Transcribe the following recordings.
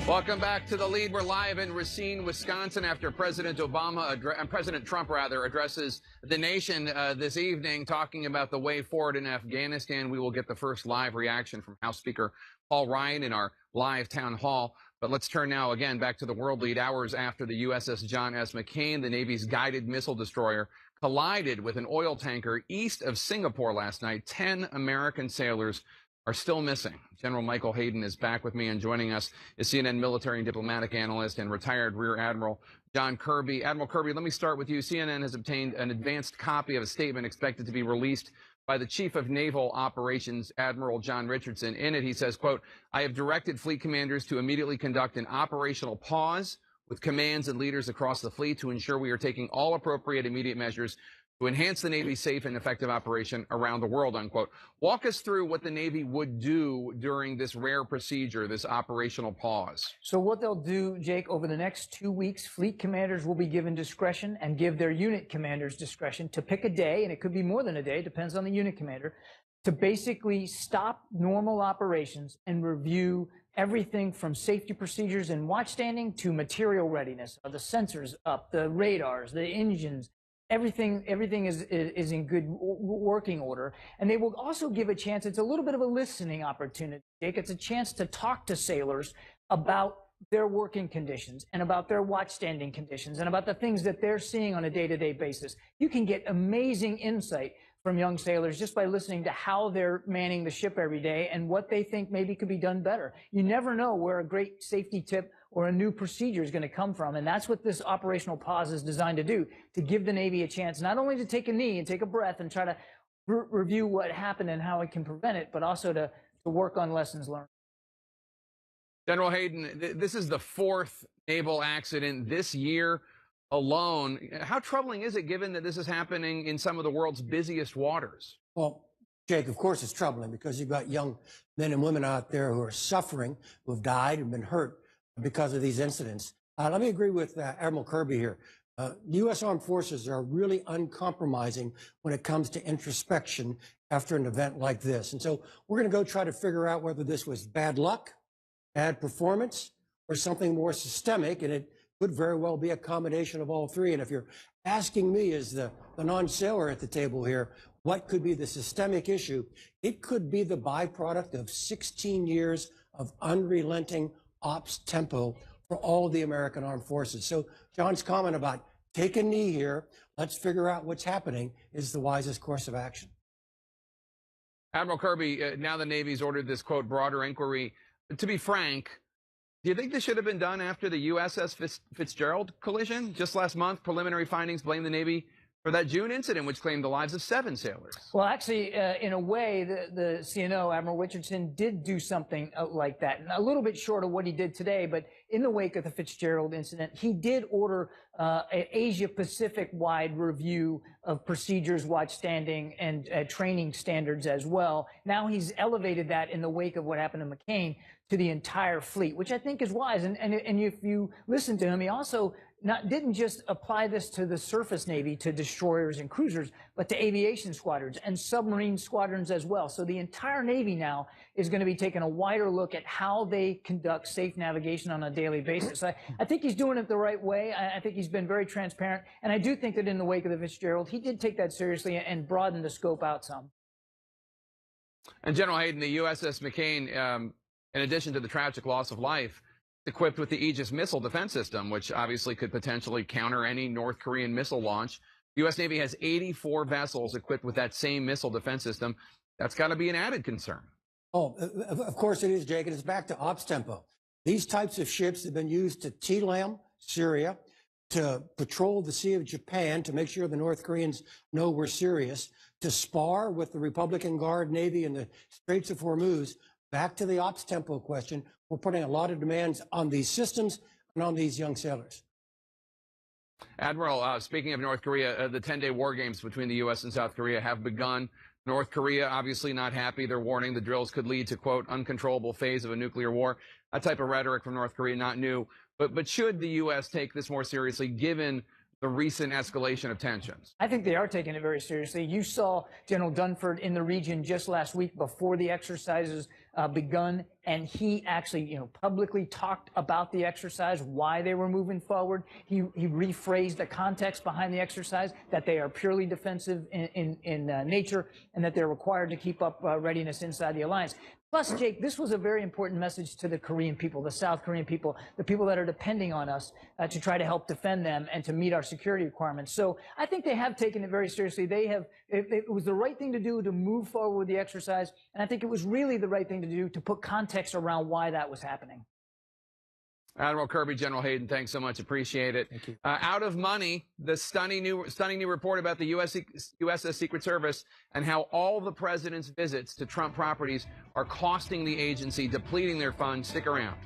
Welcome back to The Lead. We're live in Racine, Wisconsin, after President Trump addresses the nation this evening, talking about the way forward in Afghanistan. We will get the first live reaction from House Speaker Paul Ryan in our live town hall. But let's turn now again back to the world lead. Hours after the USS John S. McCain, the Navy's guided missile destroyer, collided with an oil tanker east of Singapore last night, 10 American sailors are still missing. General Michael Hayden is back with me, and joining us is CNN military and diplomatic analyst and retired Rear Admiral John Kirby. Admiral Kirby, let me start with you. CNN has obtained an advanced copy of a statement expected to be released by the Chief of Naval Operations, Admiral John Richardson. In it, he says, quote, "I have directed fleet commanders to immediately conduct an operational pause with commands and leaders across the fleet to ensure we are taking all appropriate immediate measures to enhance the Navy's safe and effective operation around the world," unquote. Walk us through what the Navy would do during this rare procedure, this operational pause. So what they'll do, Jake, over the next 2 weeks, fleet commanders will be given discretion and give their unit commanders discretion to pick a day, and it could be more than a day, depends on the unit commander, to basically stop normal operations and review everything from safety procedures and watchstanding to material readiness. Are the sensors up, the radars, the engines, everything is in good working order. And they will also give a chance, it's a little bit of a listening opportunity, Jake. It's a chance to talk to sailors about their working conditions and about their watchstanding conditions and about the things that they're seeing on a day-to-day basis. You can get amazing insight from young sailors just by listening to how they're manning the ship every day and what they think maybe could be done better. You never know where a great safety tip or a new procedure is going to come from. And that's what this operational pause is designed to do, to give the Navy a chance not only to take a knee and take a breath and try to review what happened and how it can prevent it, but also to work on lessons learned. General Hayden, this is the fourth naval accident this year alone. How troubling is it, given that this is happening in some of the world's busiest waters? Well, Jake, of course it's troubling, because you've got young men and women out there who are suffering, who have died and been hurt because of these incidents. Let me agree with Admiral Kirby here. The U.S. Armed Forces are really uncompromising when it comes to introspection after an event like this. And so we're going to go try to figure out whether this was bad luck, bad performance, or something more systemic, and it could very well be a combination of all three. And if you're asking me, as the non-sailor at the table here, what could be the systemic issue, it could be the byproduct of 16 years of unrelenting ops tempo for all of the American Armed Forces. So John's comment about take a knee here, let's figure out what's happening, is the wisest course of action. Admiral Kirby, now the Navy's ordered this, quote, broader inquiry. To be frank, do you think this should have been done after the USS Fitzgerald collision? Just last month, preliminary findings blame the Navy for that June incident, which claimed the lives of 7 sailors. Well, actually, in a way, the CNO, Admiral Richardson, did do something like that. A little bit short of what he did today, but in the wake of the Fitzgerald incident, he did order an Asia-Pacific-wide review of procedures, watchstanding, and training standards as well. Now he's elevated that in the wake of what happened to McCain to the entire fleet, which I think is wise. And if you listen to him, he also didn't just apply this to the surface Navy, to destroyers and cruisers, but to aviation squadrons and submarine squadrons as well. So the entire Navy now is going to be taking a wider look at how they conduct safe navigation on a daily basis. I think he's doing it the right way. I think he's been very transparent. And I do think that in the wake of the Fitzgerald, he did take that seriously and broaden the scope out some. And General Hayden, the USS McCain, in addition to the tragic loss of life, equipped with the Aegis missile defense system, which obviously could potentially counter any North Korean missile launch. The U.S. Navy has 84 vessels equipped with that same missile defense system. That's got to be an added concern. Oh, of course it is, Jake, and it's back to ops tempo. These types of ships have been used to TLAM Syria, to patrol the Sea of Japan, to make sure the North Koreans know we're serious, to spar with the Republican Guard Navy in the Straits of Hormuz. Back to the ops tempo question, we're putting a lot of demands on these systems and on these young sailors. Admiral, speaking of North Korea, the 10-day war games between the U.S. and South Korea have begun. North Korea obviously not happy. They're warning the drills could lead to, quote, uncontrollable phase of a nuclear war. That type of rhetoric from North Korea, not new. But should the U.S. take this more seriously, given the recent escalation of tensions? I think they are taking it very seriously. You saw General Dunford in the region just last week before the exercises begun, and he actually, publicly talked about the exercise, why they were moving forward. He rephrased the context behind the exercise, that they are purely defensive in nature, and that they're required to keep up readiness inside the alliance. Plus, Jake, this was a very important message to the Korean people, the South Korean people, the people that are depending on us to try to help defend them and to meet our security requirements. So I think they have taken it very seriously. It was the right thing to do to move forward with the exercise, and I think it was really the right thing to do to put context around why that was happening. Admiral Kirby, General Hayden, thanks so much. Appreciate it. Thank you. Out of money, the stunning new report about the USS Secret Service and how all the president's visits to Trump properties are costing the agency, depleting their funds. Stick around.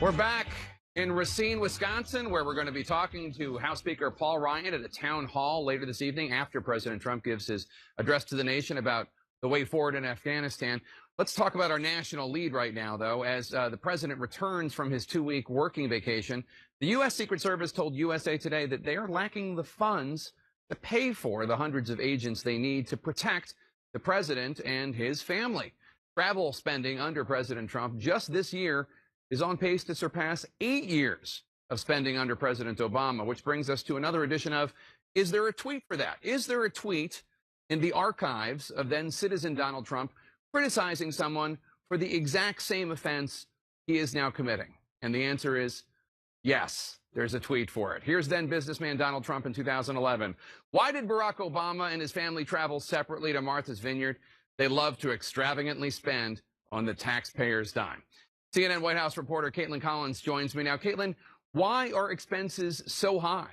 We're back in Racine, Wisconsin, where we're going to be talking to House Speaker Paul Ryan at a town hall later this evening after President Trump gives his address to the nation about the way forward in Afghanistan. Let's talk about our national lead right now, though, as the president returns from his 2-week working vacation. The U.S. Secret Service told USA Today that they are lacking the funds to pay for the hundreds of agents they need to protect the president and his family. Travel spending under President Trump just this year is on pace to surpass 8 years of spending under President Obama, which brings us to another edition of Is There a Tweet for That? Is there a tweet in the archives of then citizen Donald Trump criticizing someone for the exact same offense he is now committing? And the answer is yes, there's a tweet for it. Here's then businessman Donald Trump in 2011. Why did Barack Obama and his family travel separately to Martha's Vineyard? They love to extravagantly spend on the taxpayer's dime. CNN White House reporter Caitlin Collins joins me now. Caitlin, why are expenses so high?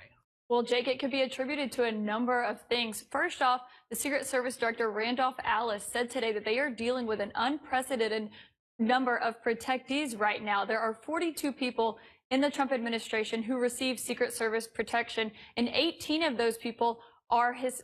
Well, Jake, it could be attributed to a number of things. First off, the Secret Service Director Randolph Alice said today that they are dealing with an unprecedented number of protectees right now. There are 42 people in the Trump administration who receive Secret Service protection, and 18 of those people are his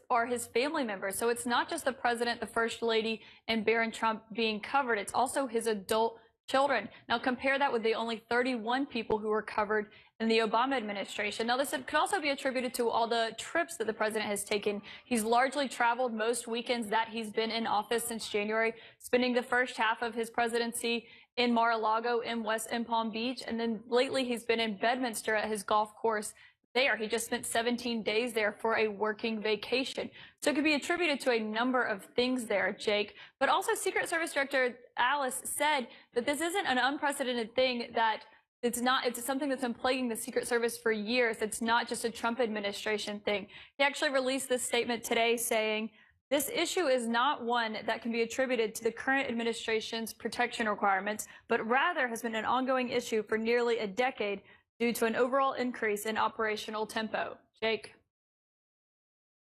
family members. So it's not just the president, the first lady, and Barron Trump being covered. It's also his adult children. Now compare that with the only 31 people who were covered in the Obama administration. Now this could also be attributed to all the trips that the president has taken. He's largely traveled most weekends that he's been in office since January, spending the first half of his presidency in Mar-a-Lago, in Palm Beach, and then lately he's been in Bedminster at his golf course there. He just spent 17 days there for a working vacation. So it could be attributed to a number of things there, Jake. But also Secret Service Director Alice said that this isn't an unprecedented thing, that it's something that's been plaguing the Secret Service for years. It's not just a Trump administration thing. He actually released this statement today saying, this issue is not one that can be attributed to the current administration's protection requirements, but rather has been an ongoing issue for nearly a decade due to an overall increase in operational tempo. Jake?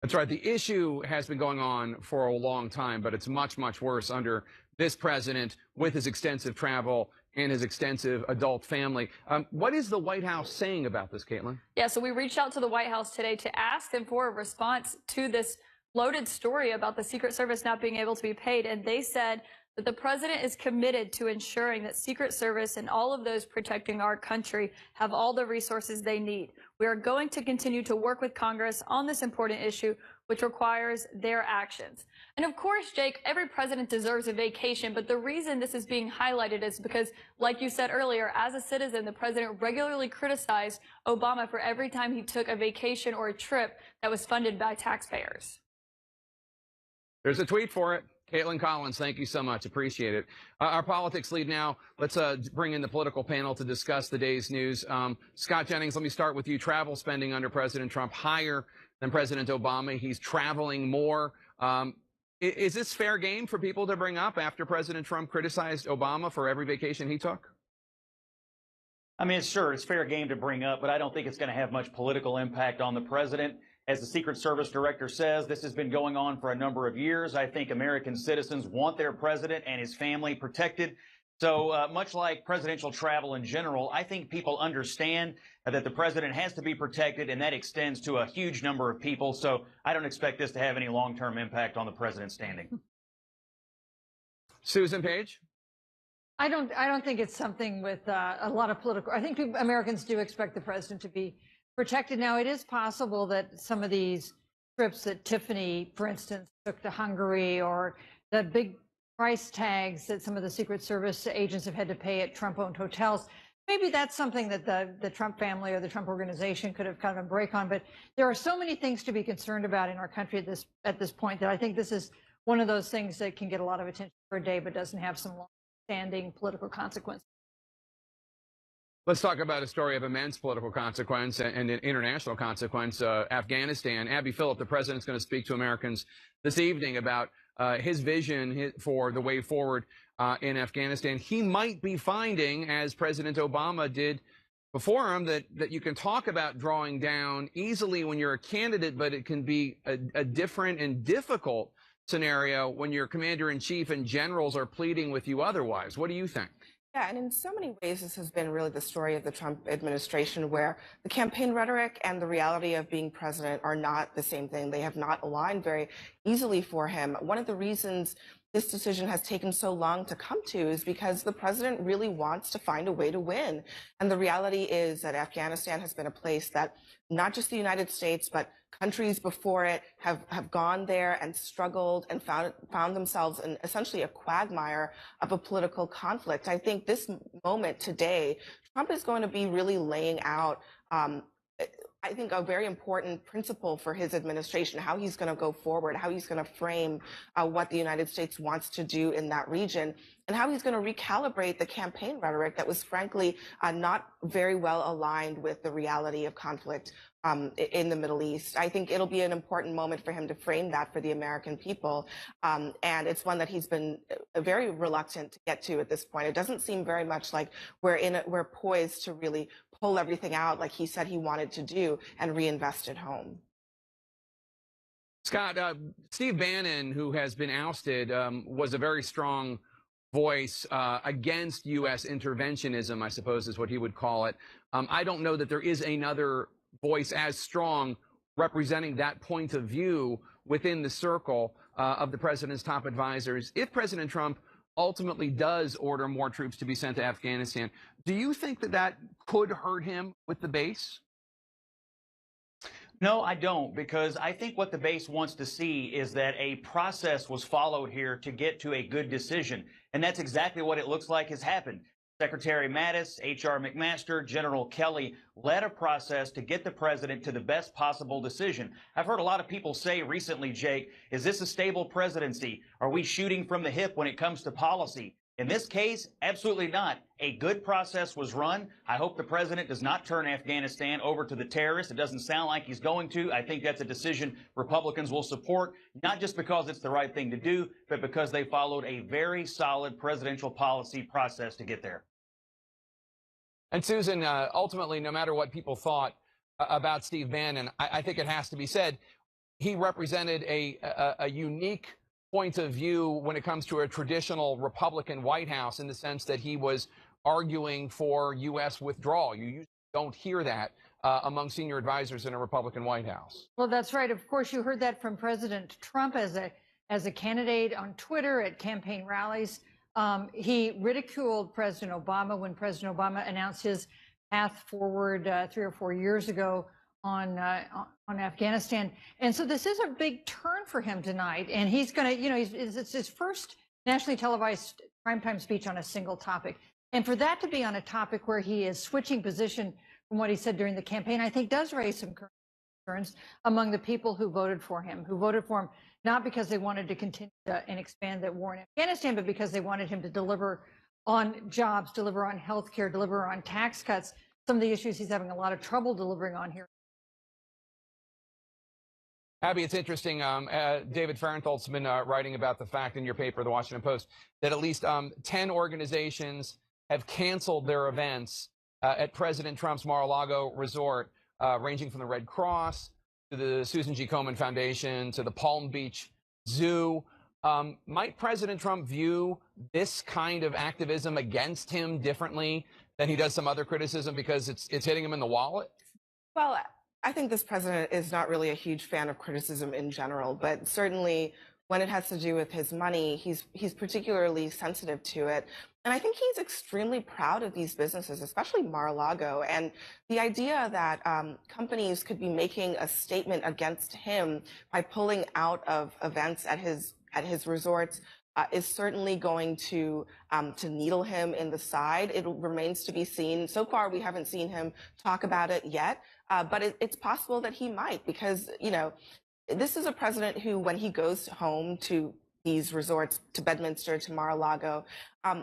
That's right. The issue has been going on for a long time, but it's much, much worse under this president with his extensive travel and his extensive adult family. What is the White House saying about this, Caitlin? Yeah, so we reached out to the White House today to ask them for a response to this loaded story about the Secret Service not being able to be paid, and they said that the president is committed to ensuring that Secret Service and all of those protecting our country have all the resources they need. We are going to continue to work with Congress on this important issue, which requires their actions. And of course, Jake, every president deserves a vacation, but the reason this is being highlighted is because, like you said earlier, as a citizen, the president regularly criticized Obama for every time he took a vacation or a trip that was funded by taxpayers. There's a tweet for it. Caitlin Collins, thank you so much. Appreciate it. Our politics lead now. Let's bring in the political panel to discuss the day's news. Scott Jennings, let me start with you. Travel spending under President Trump higher than President Obama. He's traveling more. Is this fair game for people to bring up after President Trump criticized Obama for every vacation he took? I mean, sure, it's fair game to bring up, but I don't think it's going to have much political impact on the president. As the Secret Service Director says, this has been going on for a number of years. I think American citizens want their president and his family protected. So much like presidential travel in general, I think people understand that the president has to be protected, and that extends to a huge number of people. So I don't expect this to have any long-term impact on the president's standing. Susan Page? I don't think it's something with a lot of political. I think Americans do expect the president to be protected. Now, it is possible that some of these trips that Tiffany, for instance, took to Hungary, or the big price tags that some of the Secret Service agents have had to pay at Trump-owned hotels, maybe that's something that the Trump family or the Trump organization could have kind of a break on. But there are so many things to be concerned about in our country at this point that I think this is one of those things that can get a lot of attention for a day, but doesn't have some long-standing political consequences. Let's talk about a story of immense political consequence and an international consequence, Afghanistan. Abby Phillip, the president's going to speak to Americans this evening about his vision for the way forward in Afghanistan. He might be finding, as President Obama did before him, that you can talk about drawing down easily when you're a candidate, but it can be a different and difficult scenario when your commander-in-chief and generals are pleading with you otherwise. What do you think? Yeah, and in so many ways, this has been really the story of the Trump administration, where the campaign rhetoric and the reality of being president are not the same thing. They have not aligned very easily for him. One of the reasons this decision has taken so long to come to is because the president really wants to find a way to win. And the reality is that Afghanistan has been a place that not just the United States, but countries before it have gone there and struggled and found themselves in essentially a quagmire of a political conflict. I think this moment today, Trump is going to be really laying out I think a very important principle for his administration, how he's going to go forward, how he's going to frame what the United States wants to do in that region, and how he's going to recalibrate the campaign rhetoric that was frankly not very well aligned with the reality of conflict in the Middle East. I think it'll be an important moment for him to frame that for the American people. And it's one that he's been very reluctant to get to at this point. It doesn't seem very much like we're poised to really pull everything out like he said he wanted to do and reinvest at home. Scott, Steve Bannon, who has been ousted, was a very strong voice against U.S. interventionism, I suppose is what he would call it. I don't know that there is another voice as strong representing that point of view within the circle of the president's top advisors. If President Trump ultimately does order more troops to be sent to Afghanistan, do you think that could hurt him with the base? No, I don't, because I think what the base wants to see is that a process was followed here to get to a good decision. And that's exactly what it looks like has happened. Secretary Mattis, H.R. McMaster, General Kelly led a process to get the president to the best possible decision. I've heard a lot of people say recently, Jake, is this a stable presidency? Are we shooting from the hip when it comes to policy? In this case, absolutely not. A good process was run. I hope the president does not turn Afghanistan over to the terrorists. It doesn't sound like he's going to. I think that's a decision Republicans will support, not just because it's the right thing to do, but because they followed a very solid presidential policy process to get there. And Susan, ultimately, no matter what people thought about Steve Bannon, I think it has to be said, he represented a unique point of view when it comes to a traditional Republican White House, in the sense that he was arguing for U.S. withdrawal. You usually don't hear that among senior advisors in a Republican White House. Well, that's right. Of course, you heard that from President Trump as a candidate on Twitter at campaign rallies. He ridiculed President Obama when President Obama announced his path forward 3 or 4 years ago on Afghanistan. And so this is a big turn for him tonight. And he's going to, it's his first nationally televised primetime speech on a single topic. And for that to be on a topic where he is switching position from what he said during the campaign, I think does raise some concerns among the people who voted for him not because they wanted to continue and expand the war in Afghanistan, but because they wanted him to deliver on jobs, deliver on health care, deliver on tax cuts, some of the issues he's having a lot of trouble delivering on here. Abby, it's interesting. David Farenthold's been writing about the fact in your paper, The Washington Post, that at least 10 organizations have canceled their events at President Trump's Mar-a-Lago resort, ranging from the Red Cross to the Susan G. Komen Foundation to the Palm Beach Zoo. Might President Trump view this kind of activism against him differently than he does some other criticism because it's hitting him in the wallet? Well, I think this president is not really a huge fan of criticism in general, but certainly when it has to do with his money, he's particularly sensitive to it. And I think he's extremely proud of these businesses, especially Mar-a-Lago. And the idea that companies could be making a statement against him by pulling out of events at his resorts is certainly going to needle him in the side. It remains to be seen. So far, we haven't seen him talk about it yet, but it's possible that he might, because, you know, this is a president who, when he goes home to these resorts, to Bedminster, to Mar-a-Lago,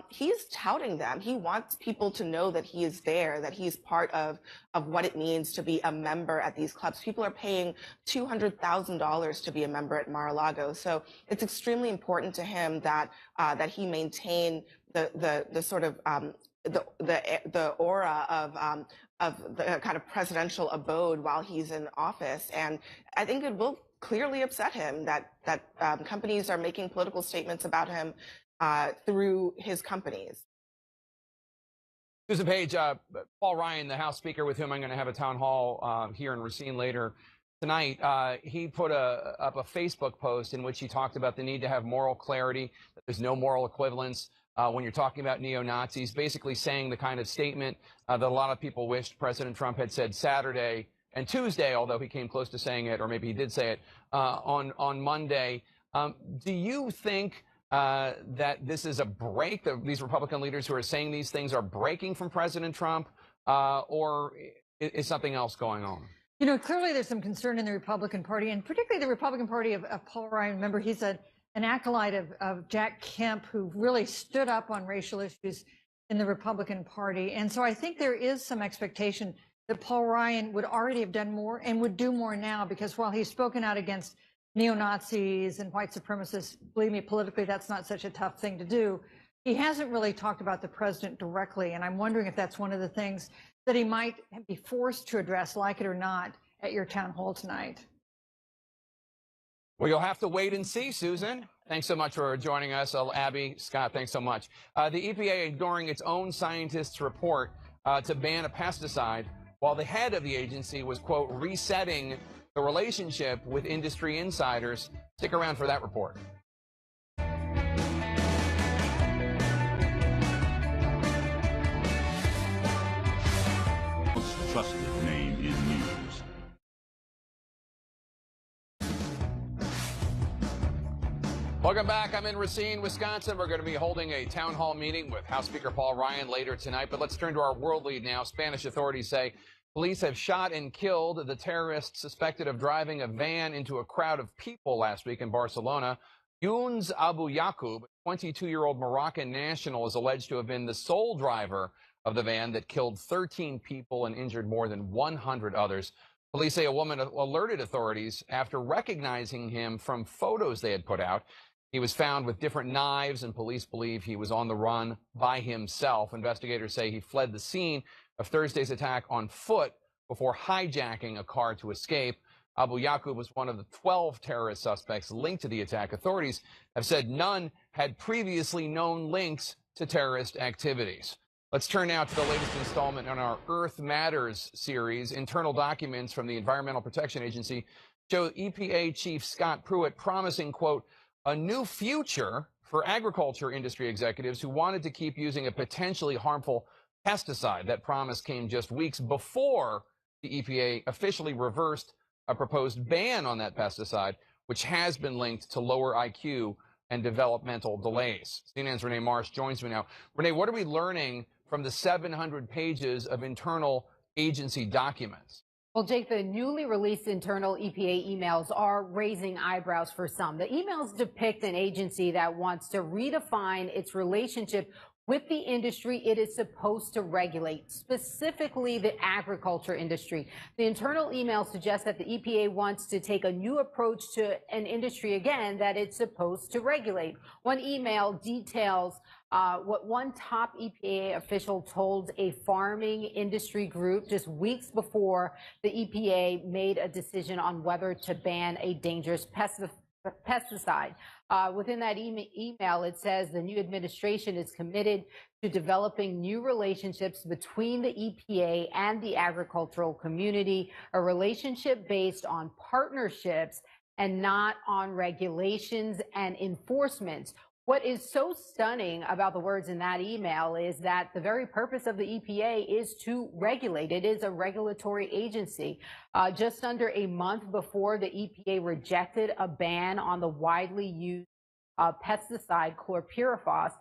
he's touting them. He wants people to know that he is there, that he's part of what it means to be a member at these clubs. People are paying $200,000 to be a member at Mar-a-Lago. So it's extremely important to him that that he maintain the sort of the aura of the kind of presidential abode while he's in office. And I think it will clearly upset him that companies are making political statements about him through his companies. Susan Page, Paul Ryan, the House Speaker, with whom I'm going to have a town hall here in Racine later tonight, he put up a Facebook post in which he talked about the need to have moral clarity, that there's no moral equivalence when you're talking about neo-Nazis, basically saying the kind of statement that a lot of people wished President Trump had said Saturday and Tuesday, although he came close to saying it, or maybe he did say it on Monday. Do you think that this is a break, that these Republican leaders who are saying these things are breaking from President Trump, or is something else going on? You know, clearly there's some concern in the Republican Party, and particularly the Republican Party of Paul Ryan. Remember, he's an acolyte of Jack Kemp, who really stood up on racial issues in the Republican Party. And so I think there is some expectation that Paul Ryan would already have done more and would do more now, because while he's spoken out against neo-Nazis and white supremacists, believe me, politically, that's not such a tough thing to do. He hasn't really talked about the president directly, and I'm wondering if that's one of the things that he might be forced to address, like it or not, at your town hall tonight. Well, you'll have to wait and see, Susan. Thanks so much for joining us. Abby, Scott, thanks so much. The EPA ignoring its own scientists' report to ban a pesticide, while the head of the agency was, quote, resetting the relationship with industry insiders. Stick around for that report. Most trusted name in news. Welcome back. I'm in Racine, Wisconsin. We're going to be holding a town hall meeting with House Speaker Paul Ryan later tonight. But let's turn to our world lead now. Spanish authorities say police have shot and killed the terrorist suspected of driving a van into a crowd of people last week in Barcelona. Younes Abu Yaqub, a 22-year-old Moroccan national, is alleged to have been the sole driver of the van that killed 13 people and injured more than 100 others. Police say a woman alerted authorities after recognizing him from photos they had put out. He was found with different knives, and police believe he was on the run by himself. Investigators say he fled the scene of Thursday's attack on foot before hijacking a car to escape. Abu Yaqub was one of the 12 terrorist suspects linked to the attack. Authorities have said none had previously known links to terrorist activities. Let's turn now to the latest installment in our Earth Matters series. Internal documents from the Environmental Protection Agency show EPA Chief Scott Pruitt promising, quote, a new future for agriculture industry executives who wanted to keep using a potentially harmful pesticide. That promise came just weeks before the EPA officially reversed a proposed ban on that pesticide, which has been linked to lower IQ and developmental delays. CNN's Renee Marsh joins me now. Renee, what are we learning from the 700 pages of internal agency documents? Well, Jake, the newly released internal EPA emails are raising eyebrows for some. The emails depict an agency that wants to redefine its relationship with the industry it is supposed to regulate, specifically the agriculture industry. The internal email suggests that the EPA wants to take a new approach to an industry, again, that it's supposed to regulate. One email details what one top EPA official told a farming industry group just weeks before the EPA made a decision on whether to ban a dangerous pesticide. Within that email, it says the new administration is committed to developing new relationships between the EPA and the agricultural community, a relationship based on partnerships and not on regulations and enforcement. What is so stunning about the words in that email is that the very purpose of the EPA is to regulate. It is a regulatory agency. Just under a month before the EPA rejected a ban on the widely used pesticide chlorpyrifos,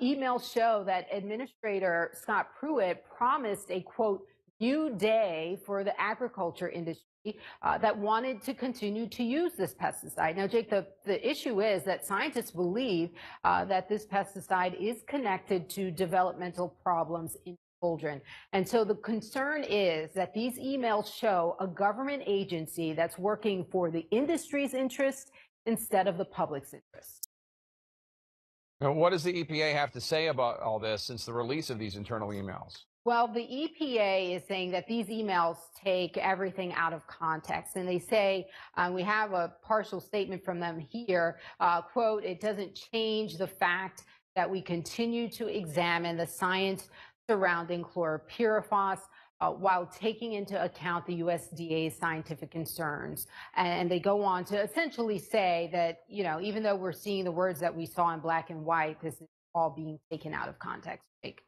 emails show that Administrator Scott Pruitt promised a, quote, new day for the agriculture industry that wanted to continue to use this pesticide. Now, Jake, the issue is that scientists believe that this pesticide is connected to developmental problems in children. And so the concern is that these emails show a government agency that's working for the industry's interest instead of the public's interest. Now, what does the EPA have to say about all this since the release of these internal emails? Well, the EPA is saying that these emails take everything out of context. And they say, we have a partial statement from them here, quote, it doesn't change the fact that we continue to examine the science surrounding chlorpyrifos while taking into account the USDA's scientific concerns. And they go on to essentially say that, you know, even though we're seeing the words that we saw in black and white, this is all being taken out of context. Jake.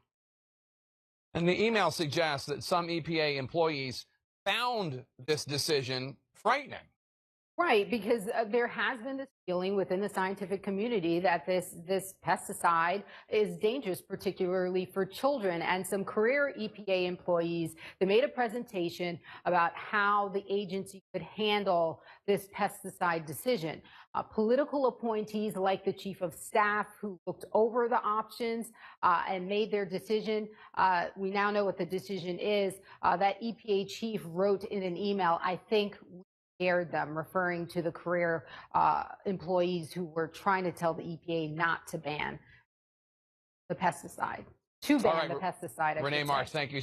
And the email suggests that some EPA employees found this decision frightening. Right, because there has been this feeling within the scientific community that this pesticide is dangerous, particularly for children. And some career EPA employees, they made a presentation about how the agency could handle this pesticide decision. Political appointees like the chief of staff who looked over the options and made their decision. We now know what the decision is. That EPA chief wrote in an email, I think scared them, referring to the career employees who were trying to tell the EPA not to ban the pesticide, to ban the pesticide. Renee Marsh, thank you.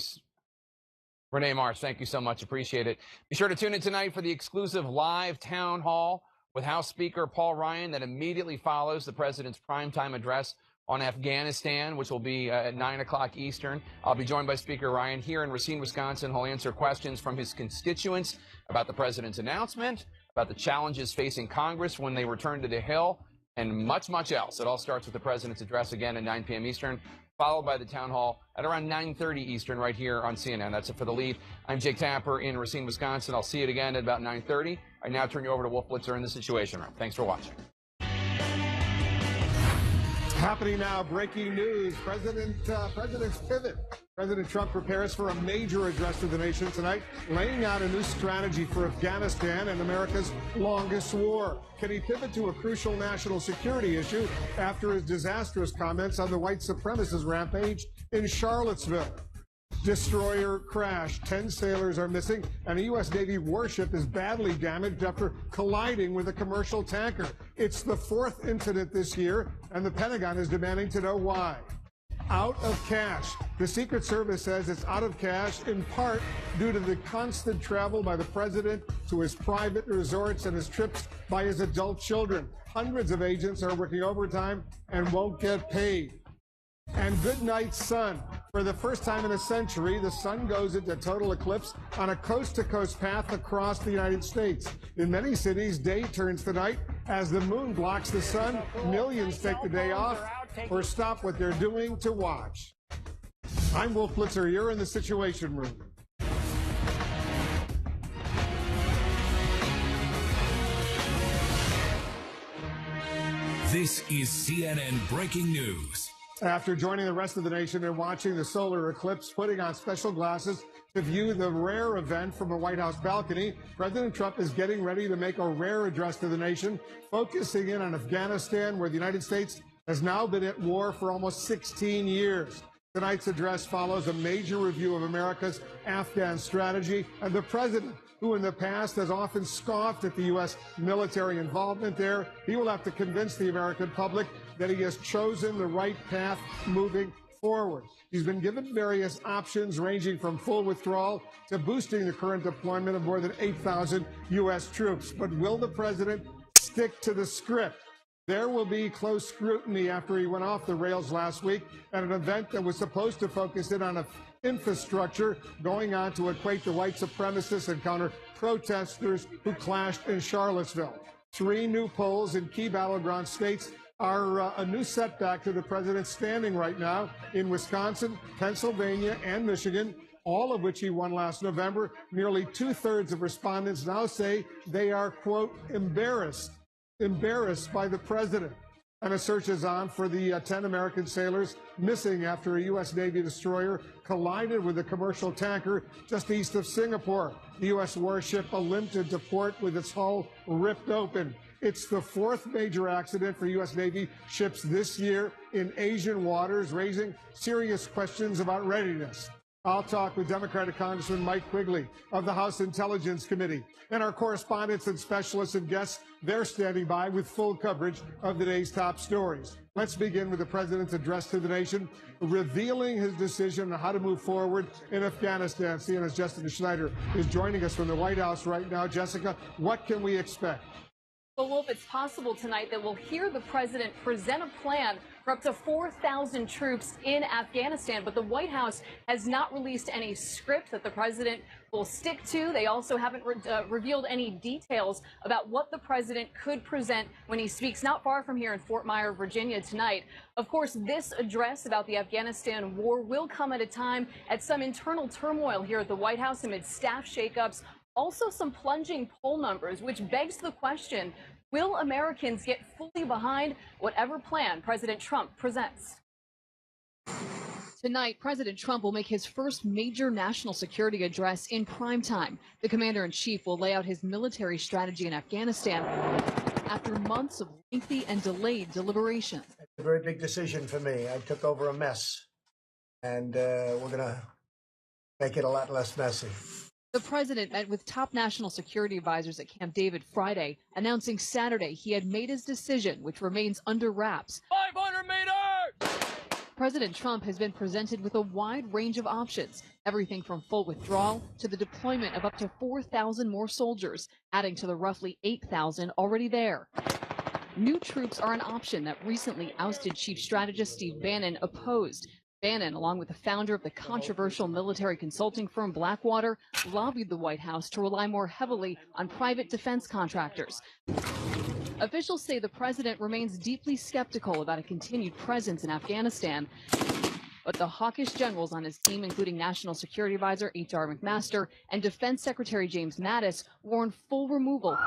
Renee Marsh, thank you so much. Appreciate it. Be sure to tune in tonight for the exclusive live town hall with House Speaker Paul Ryan that immediately follows the president's primetime address on Afghanistan, which will be at 9 o'clock Eastern. I'll be joined by Speaker Ryan here in Racine, Wisconsin. He'll answer questions from his constituents about the president's announcement, about the challenges facing Congress when they return to the Hill, and much, much else. It all starts with the president's address again at 9 p.m. Eastern, followed by the town hall at around 9:30 Eastern right here on CNN. That's it for The Lead. I'm Jake Tapper in Racine, Wisconsin. I'll see you again at about 9:30. I now turn you over to Wolf Blitzer in the Situation Room. Thanks for watching. Happening now, breaking news. President's pivot. President Trump prepares for a major address to the nation tonight, laying out a new strategy for Afghanistan and America's longest war. Can he pivot to a crucial national security issue after his disastrous comments on the white supremacist rampage in Charlottesville? Destroyer crashed. 10 sailors are missing, and a U.S. Navy warship is badly damaged after colliding with a commercial tanker. It's the fourth incident this year, and the Pentagon is demanding to know why. Out of cash. The Secret Service says it's out of cash in part due to the constant travel by the president to his private resorts and his trips by his adult children. Hundreds of agents are working overtime and won't get paid. And good night, sun. For the first time in a century, the sun goes into total eclipse on a coast-to-coast path across the United States. In many cities, day turns to night. As the moon blocks the sun, millions take the day off or stop what they're doing to watch. I'm Wolf Blitzer. You're in the Situation Room. This is CNN Breaking News. After joining the rest of the nation in watching the solar eclipse, putting on special glasses to view the rare event from a White House balcony, President Trump is getting ready to make a rare address to the nation, focusing in on Afghanistan, where the United States has now been at war for almost 16 years. Tonight's address follows a major review of America's Afghan strategy, and the president, who in the past has often scoffed at the U.S. military involvement there, he will have to convince the American public that he has chosen the right path moving forward. He's been given various options ranging from full withdrawal to boosting the current deployment of more than 8,000 U.S. troops. But will the president stick to the script? There will be close scrutiny after he went off the rails last week at an event that was supposed to focus in on infrastructure, going on to equate the white supremacists and counter protesters who clashed in Charlottesville. 3 new polls in key battleground states are a new setback to the president's standing right now in Wisconsin, Pennsylvania, and Michigan, all of which he won last November. Nearly 2/3 of respondents now say they are, quote, embarrassed by the president. And a search is on for the 10 American sailors missing after a U.S. Navy destroyer collided with a commercial tanker just east of Singapore. The U.S. warship limped to port with its hull ripped open. It's the fourth major accident for U.S. Navy ships this year in Asian waters, raising serious questions about readiness. I'll talk with Democratic Congressman Mike Quigley of the House Intelligence Committee. And our correspondents and specialists and guests, they're standing by with full coverage of today's top stories. Let's begin with the president's address to the nation, revealing his decision on how to move forward in Afghanistan. CNN's Jessica Schneider is joining us from the White House right now. Jessica, what can we expect? Well, Wolf, it's possible tonight that we'll hear the president present a plan for up to 4,000 troops in Afghanistan, but the White House has not released any script that the president will stick to. They also haven't revealed any details about what the president could present when he speaks not far from here in Fort Myer, Virginia tonight. Of course, this address about the Afghanistan war will come at a time at some internal turmoil here at the White House amid staff shakeups. Also some plunging poll numbers, which begs the question, will Americans get fully behind whatever plan President Trump presents? Tonight, President Trump will make his first major national security address in prime time. The commander-in-chief will lay out his military strategy in Afghanistan after months of lengthy and delayed deliberations. It's a very big decision for me. I took over a mess, and we're going to make it a lot less messy. The president met with top national security advisors at Camp David Friday, announcing Saturday he had made his decision, which remains under wraps. 500 meters! President Trump has been presented with a wide range of options, everything from full withdrawal to the deployment of up to 4,000 more soldiers, adding to the roughly 8,000 already there. New troops are an option that recently ousted Chief Strategist Steve Bannon opposed. Bannon, along with the founder of the controversial military consulting firm Blackwater, lobbied the White House to rely more heavily on private defense contractors. Officials say the president remains deeply skeptical about a continued presence in Afghanistan. But the hawkish generals on his team, including National Security Advisor H.R. McMaster and Defense Secretary James Mattis, warn full removal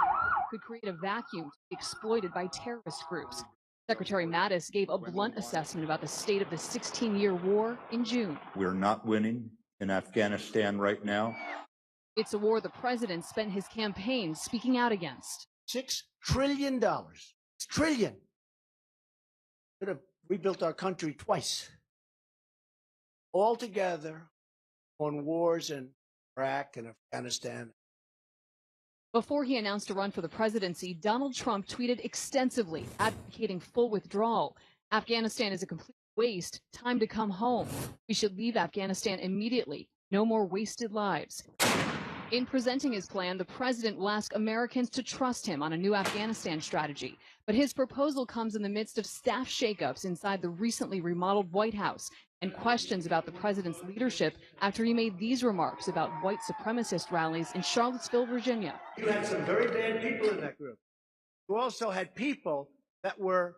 could create a vacuum exploited by terrorist groups. Secretary Mattis gave a blunt assessment about the state of the 16-year war in June. We're not winning in Afghanistan right now. It's a war the president spent his campaign speaking out against. $6 trillion. $6 trillion. Could have rebuilt our country twice. All together on wars in Iraq and Afghanistan. Before he announced a run for the presidency, Donald Trump tweeted extensively, advocating full withdrawal. Afghanistan is a complete waste. Time to come home. We should leave Afghanistan immediately. No more wasted lives. In presenting his plan, the president will ask Americans to trust him on a new Afghanistan strategy. But his proposal comes in the midst of staff shakeups inside the recently remodeled White House and questions about the president's leadership after he made these remarks about white supremacist rallies in Charlottesville, Virginia. You had some very bad people in that group. You also had people that were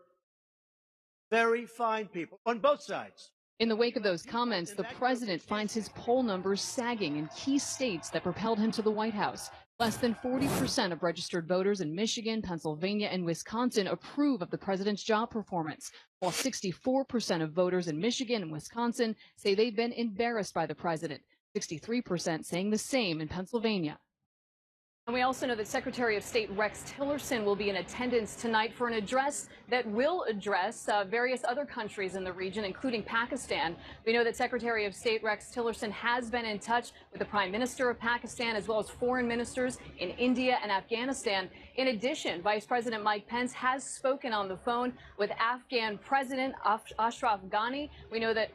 very fine people on both sides. In the wake of those comments, the president finds his poll numbers sagging in key states that propelled him to the White House. Less than 40% of registered voters in Michigan, Pennsylvania, and Wisconsin approve of the president's job performance, while 64% of voters in Michigan and Wisconsin say they've been embarrassed by the president, 63% saying the same in Pennsylvania. And we also know that Secretary of State Rex Tillerson will be in attendance tonight for an address that will address various other countries in the region, including Pakistan. We know that Secretary of State Rex Tillerson has been in touch with the Prime Minister of Pakistan, as well as foreign ministers in India and Afghanistan. In addition, Vice President Mike Pence has spoken on the phone with Afghan President Ashraf Ghani. We know that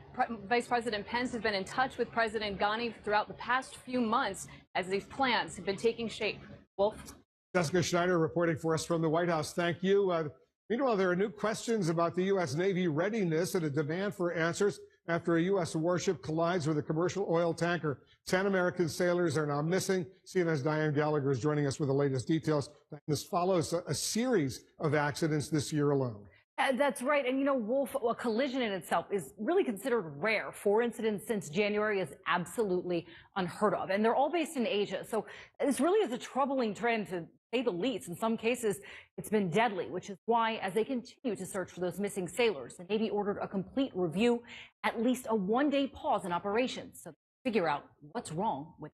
Vice President Pence has been in touch with President Ghani throughout the past few months as these plans have been taking shape. Wolf? Jessica Schneider reporting for us from the White House. Thank you. Meanwhile, there are new questions about the U.S. Navy readiness and a demand for answers after a U.S. warship collides with a commercial oil tanker. 10 American sailors are now missing. CNN's Diane Gallagher is joining us with the latest details. This follows a series of accidents this year alone. That's right. And, you know, Wolf, a collision in itself is really considered rare. 4 incidents since January is absolutely unheard of. And they're all based in Asia. So this really is a troubling trend, to say the least. In some cases, it's been deadly, which is why, as they continue to search for those missing sailors, the Navy ordered a complete review, at least a 1-day pause in operations, so they figure out what's wrong with.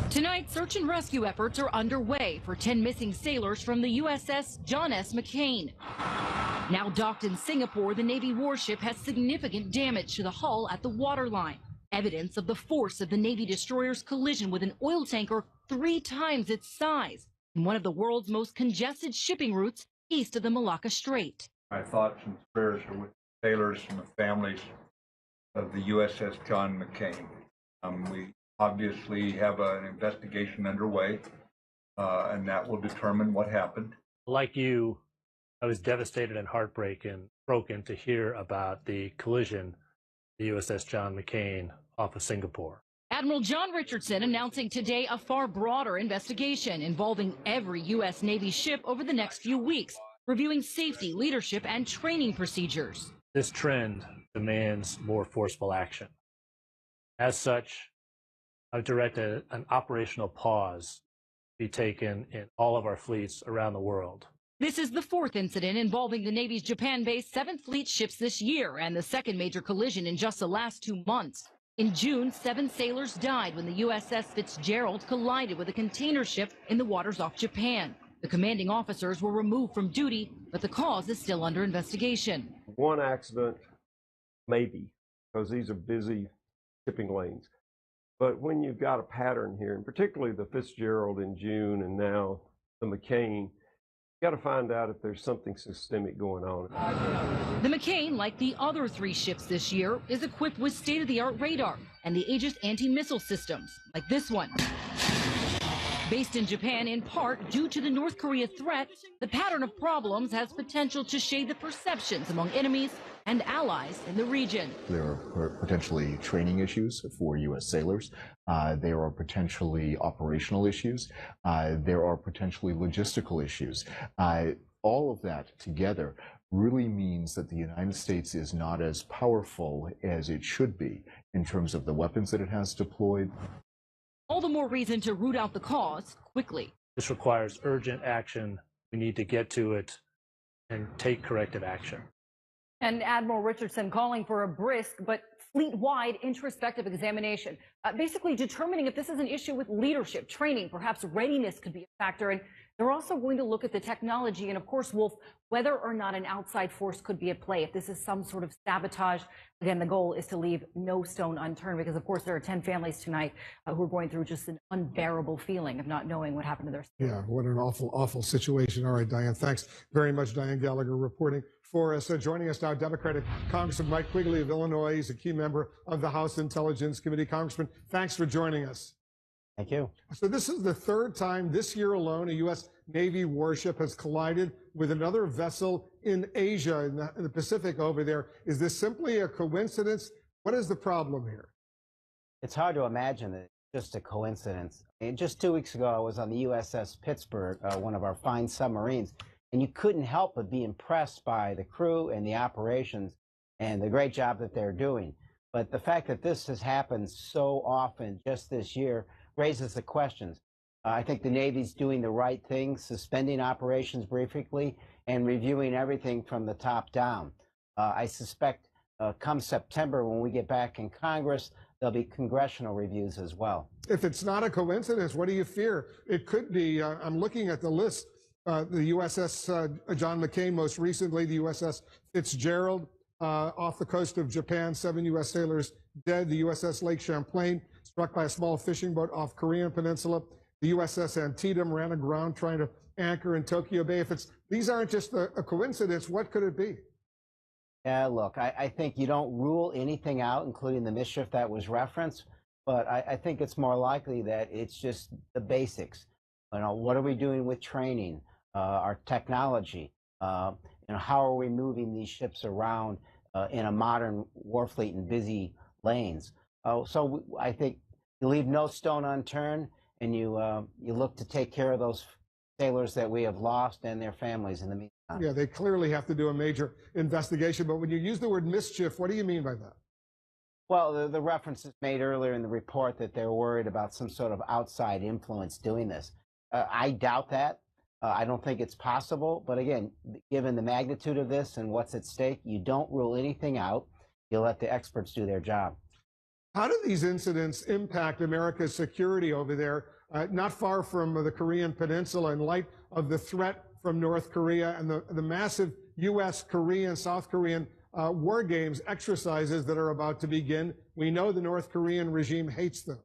Tonight, search and rescue efforts are underway for 10 missing sailors from the USS John S. McCain. Now docked in Singapore, the Navy warship has significant damage to the hull at the waterline. Evidence of the force of the Navy destroyer's collision with an oil tanker 3 times its size in one of the world's most congested shipping routes east of the Malacca Strait. My thoughts and prayers are with the sailors and the families of the USS John McCain. We obviously have an investigation underway, and that will determine what happened. Like you, I was devastated and broken to hear about the collision, the USS John McCain off of Singapore. Admiral John Richardson announcing today a far broader investigation involving every U.S. Navy ship over the next few weeks, reviewing safety, leadership, and training procedures. This trend demands more forceful action. As such, I've directed an operational pause be taken in all of our fleets around the world. This is the 4th incident involving the Navy's Japan-based 7th Fleet ships this year, and the 2nd major collision in just the last 2 months. In June, 7 sailors died when the USS Fitzgerald collided with a container ship in the waters off Japan. The commanding officers were removed from duty, but the cause is still under investigation. One accident, maybe, because these are busy shipping lanes. But when you've got a pattern here, and particularly the Fitzgerald in June and now the McCain, you got to find out if there's something systemic going on. The McCain, like the other 3 ships this year, is equipped with state-of-the-art radar and the Aegis anti-missile systems, like this one. Based in Japan in part due to the North Korea threat, the pattern of problems has potential to shade the perceptions among enemies and allies in the region. There are potentially training issues for U.S. sailors. There are potentially operational issues. There are potentially logistical issues. All of that together really means that the United States is not as powerful as it should be in terms of the weapons that it has deployed. All the more reason to root out the cause quickly. This requires urgent action. We need to get to it and take corrective action. And Admiral Richardson calling for a brisk but fleet-wide introspective examination, basically determining if this is an issue with leadership, training, perhaps readiness could be a factor. And they're also going to look at the technology and, of course, Wolf, whether or not an outside force could be at play. If this is some sort of sabotage, again, the goal is to leave no stone unturned because, of course, there are 10 families tonight who are going through just an unbearable feeling of not knowing what happened to their son. Yeah, what an awful, awful situation. All right, Diane, thanks very much. Diane Gallagher reporting for us. Joining us now, Democratic Congressman Mike Quigley of Illinois. He's a key member of the House Intelligence Committee. Congressman, thanks for joining us. Thank you. So this is the 3rd time this year alone a U.S. Navy warship has collided with another vessel in Asia, in the Pacific over there. Is this simply a coincidence? What is the problem here? It's hard to imagine that it's just a coincidence. And just 2 weeks ago, I was on the USS Pittsburgh, one of our fine submarines, and you couldn't help but be impressed by the crew and the operations and the great job that they're doing. But the fact that this has happened so often just this year raises the questions. I think the Navy's doing the right thing, suspending operations briefly and reviewing everything from the top down. I suspect come September, when we get back in Congress, there'll be congressional reviews as well. If it's not a coincidence, what do you fear? It could be. I'm looking at the list. The USS John McCain, most recently the USS Fitzgerald off the coast of Japan, 7 U.S. sailors dead. The USS Lake Champlain struck by a small fishing boat off Korean Peninsula. The USS Antietam ran aground trying to anchor in Tokyo Bay. If these aren't just a coincidence, what could it be? Yeah, look, I think you don't rule anything out, including the mischief that was referenced, but I think it's more likely that it's just the basics. You know, what are we doing with training, our technology? You know, how are we moving these ships around in a modern war fleet in busy lanes? So I think you leave no stone unturned, and you look to take care of those sailors that we have lost and their families in the meantime. Yeah, they clearly have to do a major investigation. But when you use the word mischief, what do you mean by that? Well, the reference is made earlier in the report that they're worried about some sort of outside influence doing this. I doubt that. I don't think it's possible. But again, given the magnitude of this and what's at stake, you don't rule anything out. You let the experts do their job. How do these incidents impact America's security over there, not far from the Korean Peninsula, in light of the threat from North Korea and the massive U.S., Korean, South Korean war games exercises that are about to begin? We know the North Korean regime hates them.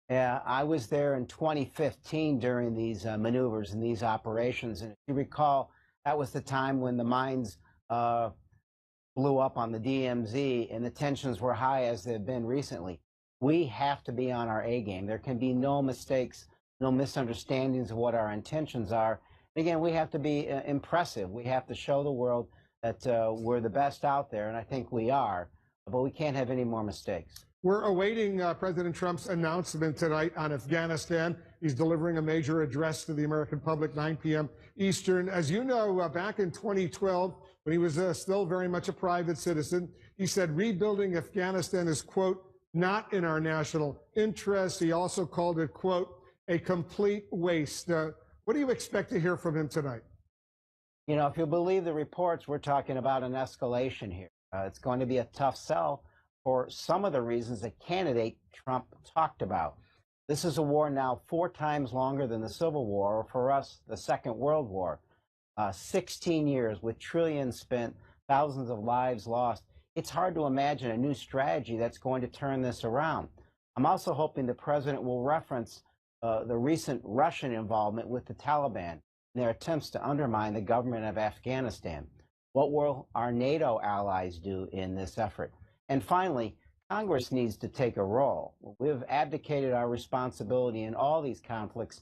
Yeah, I was there in 2015 during these maneuvers and these operations. And if you recall, that was the time when the mines blew up on the DMZ and the tensions were high as they've been recently. We have to be on our A game. There can be no mistakes, no misunderstandings of what our intentions are. Again, we have to be impressive. We have to show the world that we're the best out there, and I think we are, but we can't have any more mistakes. We're awaiting President Trump's announcement tonight on Afghanistan. He's delivering a major address to the American public, 9 p.m. Eastern. As you know, back in 2012, when he was still very much a private citizen, he said rebuilding Afghanistan is, quote, not in our national interest. He also called it, quote, a complete waste. What do you expect to hear from him tonight? You know, if you believe the reports, we're talking about an escalation here. It's going to be a tough sell for some of the reasons that candidate Trump talked about. This is a war now 4 times longer than the Civil War, or for us, the Second World War. 16 years with trillions spent, thousands of lives lost. It's hard to imagine a new strategy that's going to turn this around. I'm also hoping the president will reference the recent Russian involvement with the Taliban in their attempts to undermine the government of Afghanistan. What will our NATO allies do in this effort? And finally, Congress needs to take a role. We've abdicated our responsibility in all these conflicts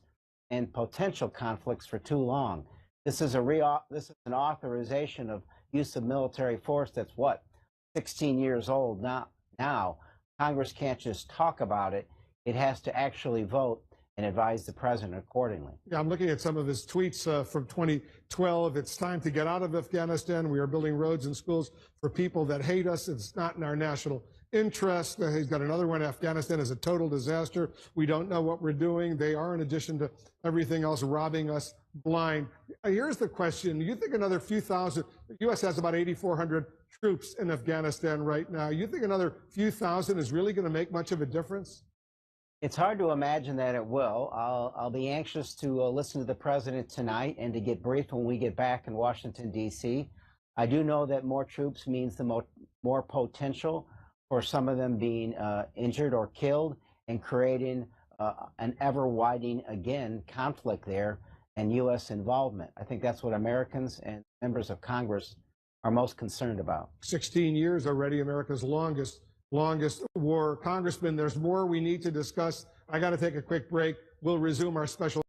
and potential conflicts for too long. This is an authorization of use of military force that's what, 16 years old now. Congress can't just talk about it. It has to actually vote and advise the president accordingly. Yeah, I'm looking at some of his tweets from 2012. It's time to get out of Afghanistan. We are building roads and schools for people that hate us. It's not in our national interest. He's got another one. Afghanistan is a total disaster. We don't know what we're doing. They are, in addition to everything else, robbing us blind. Here's the question. You think another few thousand, the U.S. has about 8,400 troops in Afghanistan right now. You think another few thousand is really going to make much of a difference? It's hard to imagine that it will. I'll be anxious to listen to the president tonight and to get briefed when we get back in Washington, D.C. I do know that more troops means the more potential for some of them being injured or killed and creating an ever-widening, again, conflict there and U.S. involvement. I think that's what Americans and members of Congress are most concerned about. 16 years already, America's longest war. Congressman, there's more we need to discuss. I got to take a quick break. We'll resume our special